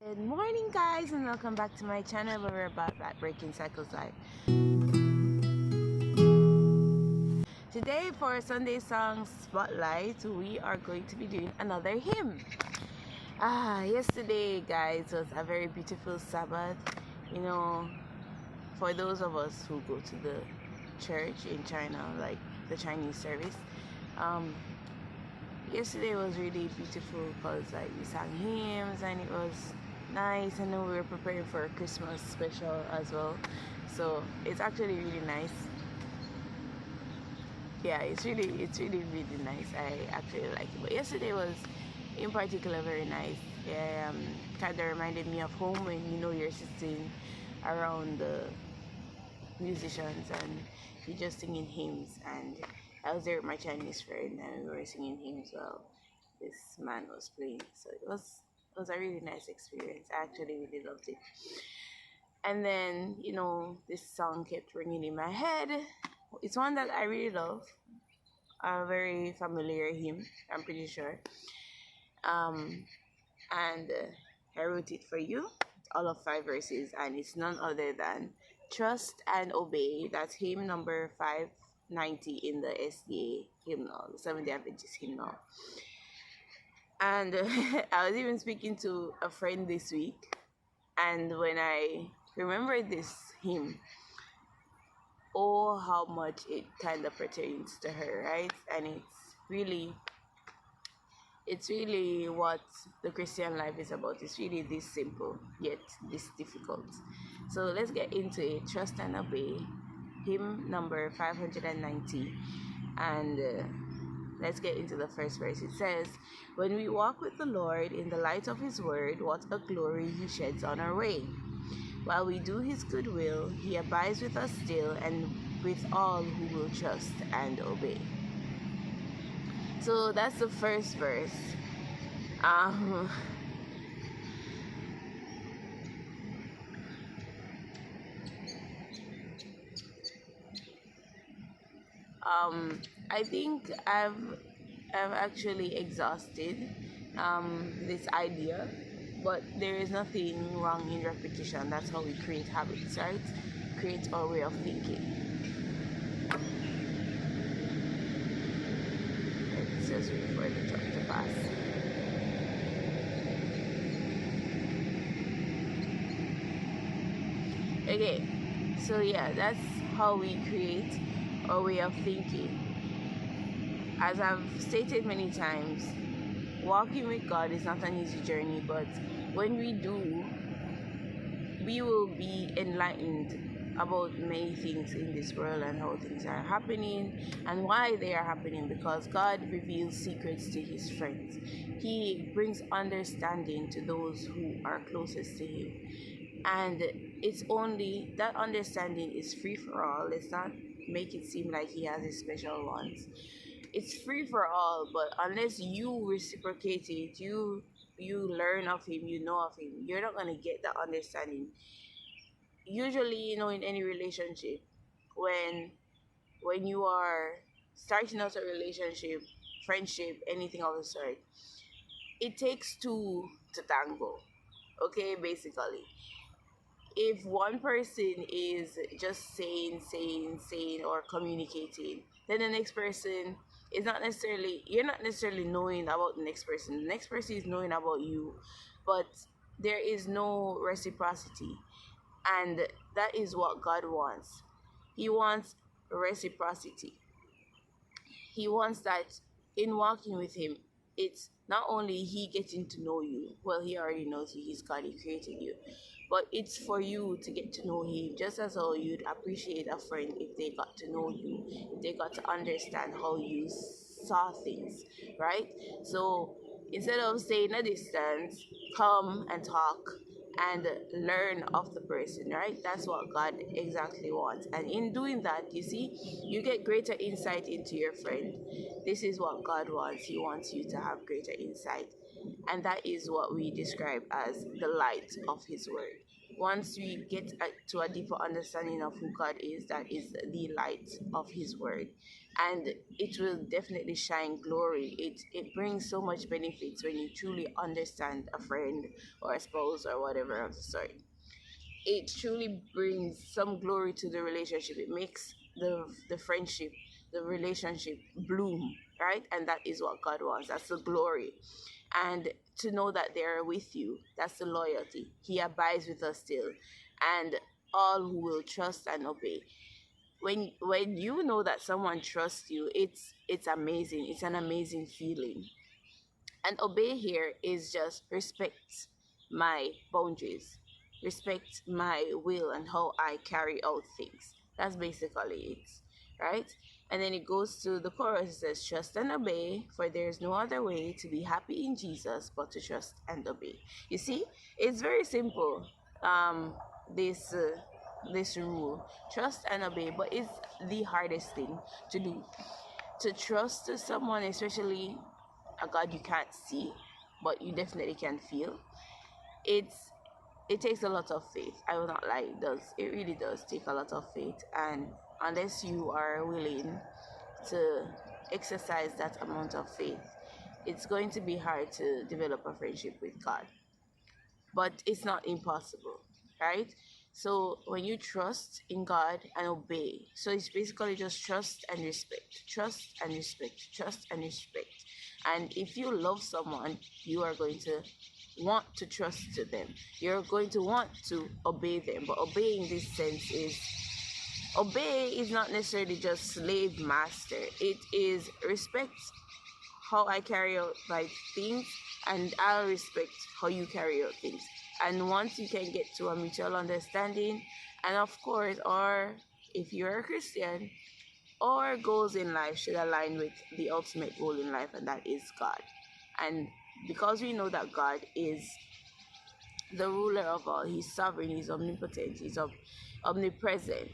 Good morning guys, and welcome back to my channel where we're about that breaking cycles life. Today for Sunday Song Spotlight, we are going to be doing another hymn. Yesterday guys was a very beautiful Sabbath. You know, for those of us who go to the church in China, like the Chinese service, yesterday was really beautiful because like we sang hymns and it was nice, and then we were preparing for a Christmas special as well, so it's actually really nice. Yeah, it's really really nice. I actually like it, but yesterday was in particular very nice. Yeah, kind of reminded me of home when you're sitting around the musicians and you're just singing hymns, and I was there with my Chinese friend and we were singing hymns while this man was playing, so it was a really nice experience. I actually really loved it. And then, this song kept ringing in my head. It's one that I really love. A very familiar hymn, I'm pretty sure. And I wrote it for you. It's all of 5 verses, and it's none other than Trust and Obey. That's hymn number 590 in the SDA hymnal, the Seventh-day Adventist hymnal. And I was even speaking to a friend this week, and when I remembered this hymn, oh, how much it kind of pertains to her, right? And it's really what the Christian life is about. It's really this simple, yet this difficult. So let's get into it. Trust and Obey, hymn number 590. And let's get into the first verse. It says, "When we walk with the Lord in the light of his word, what a glory he sheds on our way. While we do his good will, he abides with us still and with all who will trust and obey." So that's the first verse. Um, I think I've actually exhausted this idea, but there is nothing wrong in repetition. That's how we create habits, right? Create our way of thinking. It says wait for the truck to pass. Okay, so yeah, that's how we create our way of thinking. As I've stated many times, walking with God is not an easy journey, but when we do, we will be enlightened about many things in this world and how things are happening and why they are happening, because God reveals secrets to his friends. He brings understanding to those who are closest to him. And it's only that understanding is free for all. Let's not make it seem like he has his special ones. It's free for all, but unless you reciprocate it, you learn of him, you know of him, you're not gonna get that understanding. Usually, in any relationship, when you are starting out a relationship, friendship, anything of the sort, it takes two to tango. Okay, basically. If one person is just saying or communicating, then the next person is not necessarily, you're not necessarily knowing about the next person. The next person is knowing about you, but there is no reciprocity. And that is what God wants. He wants reciprocity. He wants that in walking with him, it's not only he getting to know you, well, he already knows you, he's God, he created you, but it's for you to get to know him, just as how you'd appreciate a friend if they got to know you, if they got to understand how you saw things, right? So instead of staying a distance, come and talk and learn of the person, right? That's what God exactly wants. And in doing that, you see, you get greater insight into your friend. This is what God wants. He wants you to have greater insight. And that is what we describe as the light of his word. once we get to a deeper understanding of who God is, that is the light of His Word, and it will definitely shine glory. It brings so much benefits when you truly understand a friend or a spouse or whatever of the sort. It truly brings some glory to the relationship. It makes the friendship, the relationship bloom, right? And that is what God wants. That's the glory. And to know that they are with you, that's the loyalty. He abides with us still. And all who will trust and obey. When you know that someone trusts you, it's amazing. It's an amazing feeling. And obey here is just respect my boundaries, respect my will and how I carry out things. That's basically it, right? And then it goes to the chorus. It says, trust and obey, for there is no other way to be happy in Jesus but to trust and obey. You see, it's very simple. This this rule, trust and obey, but it's the hardest thing to do. To trust someone, especially a God you can't see, but you definitely can feel. It takes a lot of faith. I will not lie, it does. It really does take a lot of faith, and unless you are willing to exercise that amount of faith, it's going to be hard to develop a friendship with God. But it's not impossible, right? So when you trust in God and obey, so it's basically just trust and respect, trust and respect, trust and respect. And if you love someone, you are going to want to trust to them. You're going to want to obey them. But obey in this sense is, obey is not necessarily just slave master. It is respect how I carry out my things, and I'll respect how you carry out things. And once you can get to a mutual understanding, and of course, or if you're a Christian, our goals in life should align with the ultimate goal in life, and that is God. And because we know that God is the ruler of all, He's sovereign, He's omnipotent, He's omnipresent.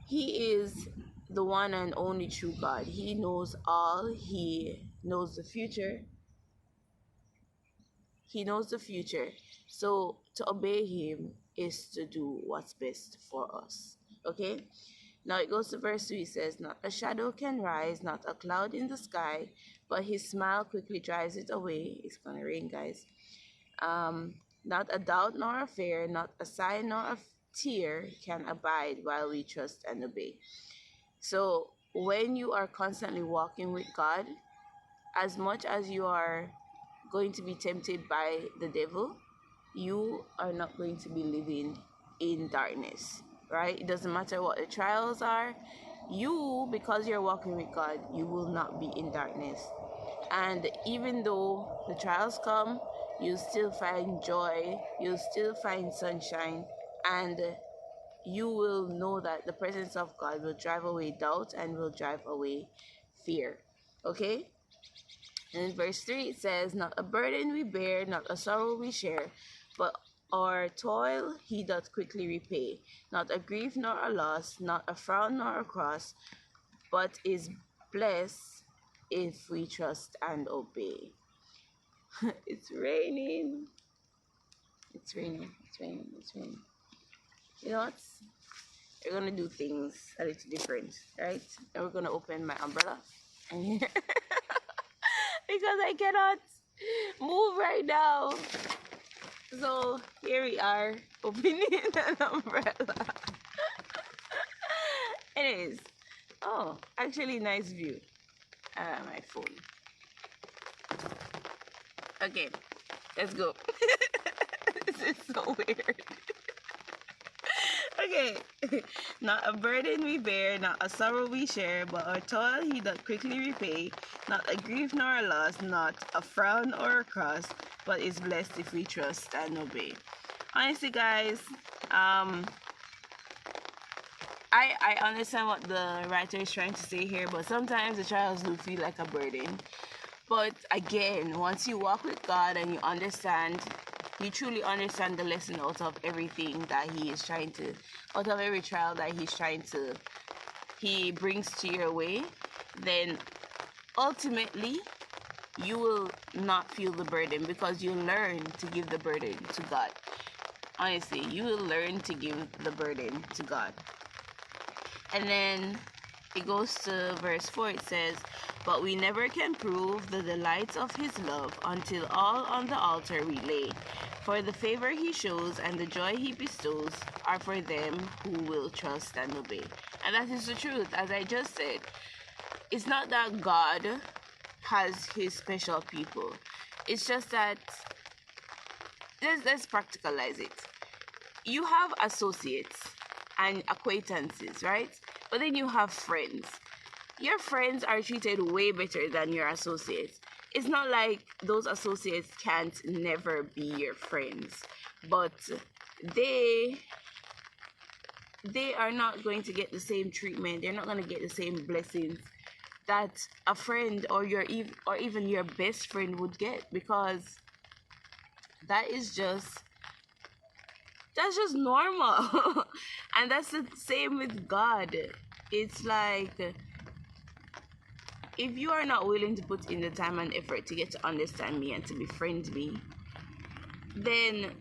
He is the one and only true God. He knows all. He knows the future. He knows the future. So to obey Him is to do what's best for us. Okay? Now it goes to verse 2. It says, not a shadow can rise, not a cloud in the sky, but His smile quickly drives it away. It's going to rain, guys. Not a doubt nor a fear, not a sigh nor a tear can abide while we trust and obey. So when you are constantly walking with God, as much as you are going to be tempted by the devil, you are not going to be living in darkness, right? It doesn't matter what the trials are. You, because you're walking with God, you will not be in darkness. And even though the trials come, you still find joy, you still find sunshine, and you will know that the presence of God will drive away doubt and will drive away fear. Okay? And in verse 3 it says, not a burden we bear, not a sorrow we share, but our toil He doth quickly repay. Not a grief nor a loss, not a frown nor a cross, but is blessed if we trust and obey. It's raining. It's raining. It's raining. It's raining. You know what? We're gonna do things a little different, right? And we're gonna open my umbrella and because I cannot move right now. So here we are opening an umbrella. Anyways, oh, actually nice view. My phone. Okay, let's go. This is so weird. Okay. Not a burden we bear, not a sorrow we share, but our toil He doth quickly repay. Not a grief nor a loss, not a frown or a cross, but is blessed if we trust and obey. Honestly, guys, I understand what the writer is trying to say here, but sometimes the trials do feel like a burden. But again, once you walk with God and you understand, you truly understand the lesson out of everything that He is trying to, out of every trial that He brings to your way, then ultimately you will not feel the burden because you learn to give the burden to God. Honestly, you will learn to give the burden to God. And then it goes to verse 4. It says, "But we never can prove the delights of his love until all on the altar we lay. For the favor he shows and the joy he bestows are for them who will trust and obey." And that is the truth. As I just said, it's not that God has his special people. It's just that, let's practicalize it. You have associates and acquaintances, right? But then you have friends. Your friends are treated way better than your associates. It's not like those associates can't never be your friends, but they are not going to get the same treatment. They're not going to get the same blessings that a friend or even your best friend would get, because that is just that's just normal. And that's the same with God. It's like, if you are not willing to put in the time and effort to get to understand me and to befriend me, then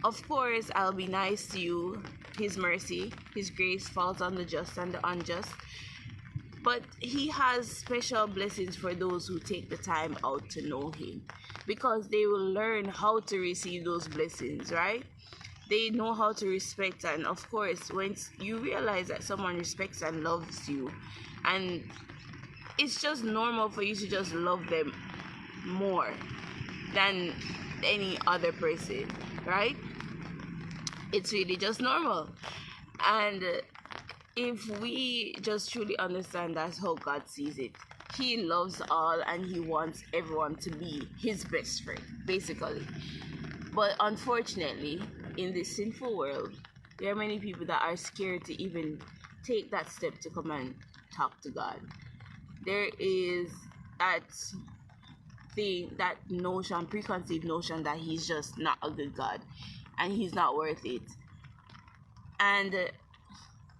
of course I'll be nice to you. His mercy, his grace falls on the just and the unjust. But he has special blessings for those who take the time out to know him, because they will learn how to receive those blessings, right? They know how to respect. And of course, once you realize that someone respects and loves you, and it's just normal for you to just love them more than any other person, right? It's really just normal. And if we just truly understand that's how God sees it, he loves all and he wants everyone to be his best friend, basically. But unfortunately, in this sinful world, there are many people that are scared to even take that step to come and talk to God. There is that thing, that notion, preconceived notion, that he's just not a good God and he's not worth it. And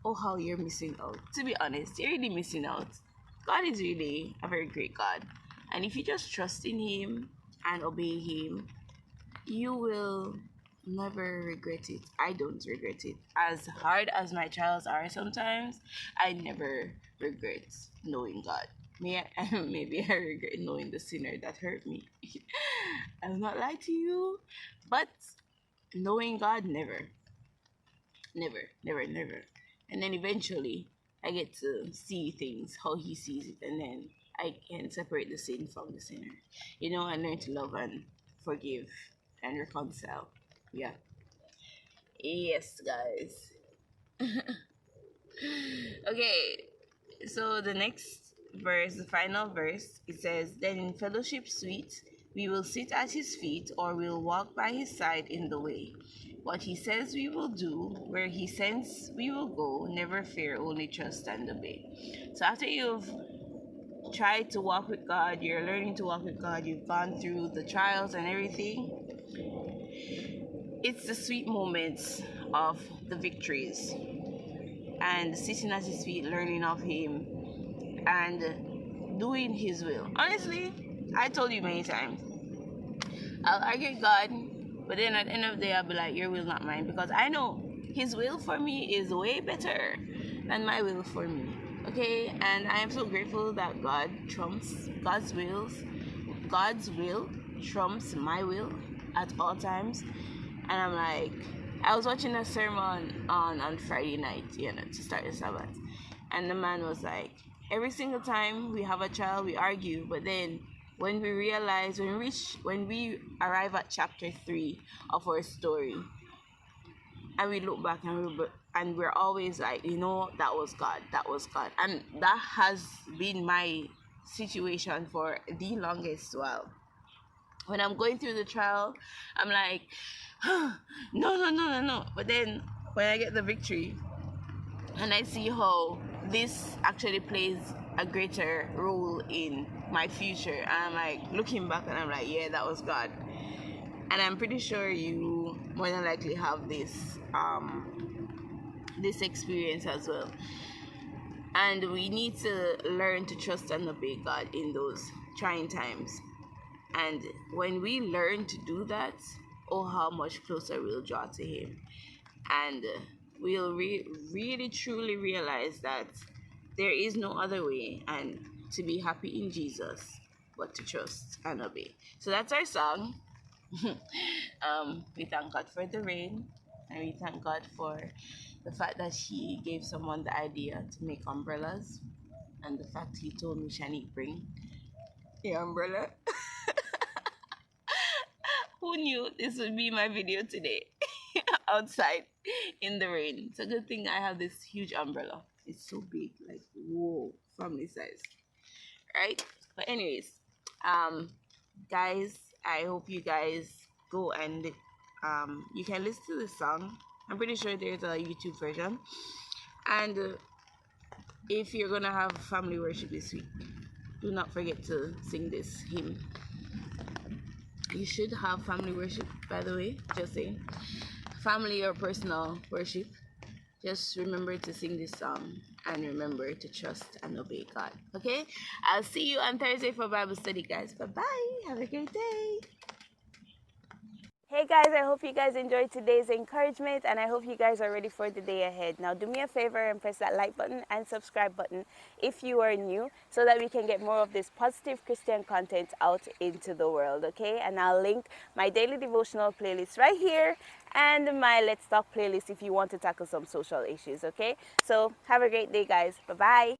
oh, how you're missing out. To be honest, you're really missing out. God is really a very great God. And if you just trust in him and obey him, you will never regret it. I don't regret it. As hard as my trials are sometimes, I never regret knowing God. Maybe I regret knowing the sinner that hurt me. I'll not lie to you, but knowing God, never. Never, never, never. And then eventually, I get to see things how he sees it, and then I can separate the sin from the sinner. And learn to love and forgive and reconcile. Yeah. Yes, guys. Okay, so the next verse, the final verse, it says, "Then in fellowship sweet, we will sit at his feet, or we'll walk by his side in the way. What he says we will do, where he sends we will go, never fear, only trust and obey." So after you've tried to walk with God, you're learning to walk with God, you've gone through the trials and everything, it's the sweet moments of the victories and sitting at his feet, learning of him and doing his will. Honestly, I told you many times, I'll argue with God, but then at the end of the day, I'll be like, your will, not mine, because I know his will for me is way better than my will for me. Okay, and I am so grateful that God trumps God's will trumps my will at all times. And I'm like, I was watching a sermon on Friday night, to start the Sabbath, and the man was like, every single time we have a trial, we argue, but then when we realize, when we arrive at chapter 3 of our story, and we look back and we're always like, that was God, and that has been my situation for the longest while. When I'm going through the trial, I'm like, no. But then when I get the victory and I see how this actually plays a greater role in my future, and I'm like looking back and I'm like, yeah, that was God. And I'm pretty sure you more than likely have this experience as well. And we need to learn to trust and obey God in those trying times. And when we learn to do that, oh, how much closer we'll draw to Him. And we'll really truly realize that there is no other way and to be happy in Jesus but to trust and obey. So that's our song. We thank God for the rain, and we thank God for the fact that He gave someone the idea to make umbrellas, and the fact He told me, Shani, bring the umbrella. Who knew this would be my video today? Outside in the rain. It's a good thing I have this huge umbrella. It's so big, like whoa, family size. Right? But anyways, guys, I hope you guys go and you can listen to the song. I'm pretty sure there's a YouTube version. And if you're gonna have family worship this week, do not forget to sing this hymn. You should have family worship, by the way, just saying. Family or personal worship. Just remember to sing this song and remember to trust and obey God. Okay? I'll see you on Thursday for Bible study, guys. Bye-bye. Have a great day. Hey guys, I hope you guys enjoyed today's encouragement, and I hope you guys are ready for the day ahead. Now do me a favor and press that like button and subscribe button if you are new, so that we can get more of this positive Christian content out into the world, okay? And I'll link my daily devotional playlist right here and my Let's Talk playlist if you want to tackle some social issues, okay? So have a great day, guys. Bye-bye.